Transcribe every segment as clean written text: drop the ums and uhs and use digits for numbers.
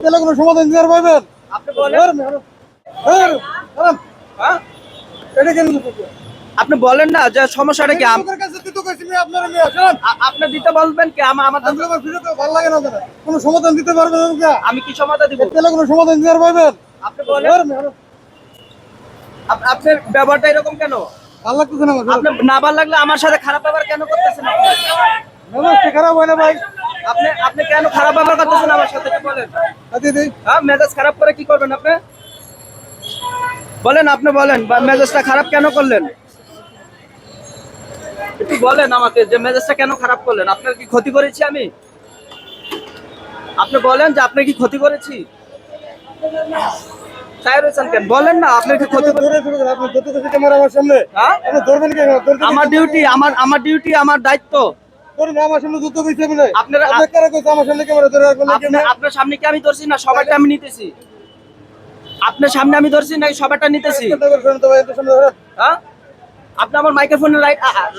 তাহলে কোনো সমাধান দিতে পারবেন? আপনি বলেন। হ্যাঁ? এটা কেন আপনি বলেন না যে সমস্যাটা কি লোকের কাছে দিতে কইছি আমি আপনার মেয়ে শোন আপনি দিতে বলবেন কি আমার আমি আমার ভিডিওতে ভালো লাগে না আপনার কোনো সমাধান দিতে পারবেন না আমি কি সমাধান দিব? তাহলে কোনো সমাধান দিতে পারবেন? আপনি বলেন। আপনার ব্যবহারটা এরকম কেন? ভালো লাগতেছে না আমার আপনি না ভালো লাগলে আমার সাথে খারাপ ব্যবহার কেন করতেছেন আপনি? মেজাজটা খারাপ হয় না ভাই। আপনি আপনি কেন খারাপ ব্যবহার করতেছেন আমার সাথে একটু বলেন। দিদি হ্যাঁ, মেজাজ খারাপ করে কি করবেন আপনি? বলেন, আপনি বলেন বা মেজাজটা খারাপ কেন করলেন? একটু বলেন আমাকে যে মেজাজটা কেন খারাপ করলেন? আপনার কি ক্ষতি করেছি আমি? আপনি বলেন যে আপনি কি ক্ষতি করেছি? তাই রয়েছেন কেন? বলেন না আপনার কি ক্ষতি ধরে ধরে আপনি ধরতে ধরতে ক্যামেরা আমার সামনে হ্যাঁ? আপনি ধরবেন কি ধরতে আমার ডিউটি, আমার ডিউটি, আমার দায়িত্ব। ধরুন আমার সামনে যুদ্ধ কইছে বলে আপনারা আপনি কারা কইছে আমার সামনে ক্যামেরা ধরে রাখবেন আপনার সামনে কি আমি ধরছি না সবারটা আমি নিতেছি? আপনার সামনে আমি ধরছি নাকি সবারটা নিতেছি? হ্যাঁ, আপনি আমার মাইক্রোফোনের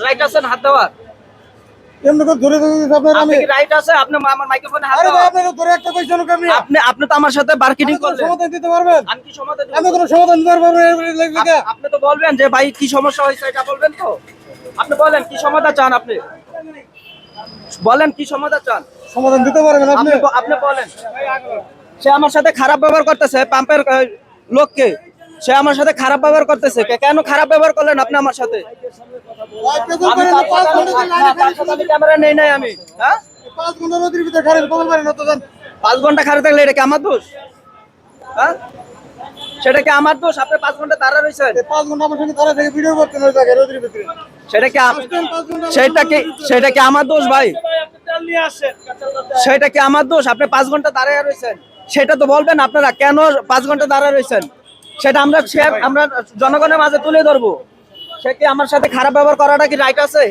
রাইট আছেন হাত দেওয়ার? এমনি করে ধরে ধরে আপনার আপনি আমি কি রাইট আছে আপনি আমার মাইক্রোফোনে হাত আরে ভাই দেওয়ার? আপনি ধরে একটা কইছেন আমি আপনি তো আমার সাথে মার্কেটিং করলেন। সমাধান দিতে পারবেন? আমি কি সমাধান দিব? আমি কোনো সমাধান দিতে পারবো না আপনি তো বলবেন যে ভাই কি সমস্যা হয়েছে এটা বলবেন তো। আপনি বলেন কি সমাধান চান আপনি? বলেন কি সমাধান চান? সমাধান দিতে পারবেন আপনি? আপনি বলেন। সে আমার সাথে খারাপ ব্যবহার করতেছে পাম্পের লোককে। সে আমার সাথে খারাপ ব্যবহার করতেছে। কেন খারাপ ব্যবহার করলেন আপনি আমার সাথে? আমি ক্যামেরা নেই নাই আমি। হ্যাঁ, 5 ঘন্টা নদীর ভিতরে খারেন কখন পারেন অত জান 5 ঘন্টা খারাপ থাকলে এটা কি আমার দোষ? হ্যাঁ, সেটা কি আমার দোষ? আপনি 5 ঘন্টা দাঁড়া রয়েছেন। 5 ঘন্টা আমার সঙ্গে তারা থেকে ভিডিও করতেন ওই জায়গায় নদীর ভিতরে সেটা কি সেটা কি আমার দোষ ভাই? সেটা কি আমার দোষ? আপনি 5 ঘন্টা দাঁড়ায় রয়েছেন, সেটা তো বলবেন আপনারা কেন 5 ঘন্টা দাঁড়ায় রয়েছেন। সেটা আমরা জনগণের মাঝে তুলে ধরবো। সে কি আমার সাথে খারাপ ব্যবহার করাটা কি রাইট আছে?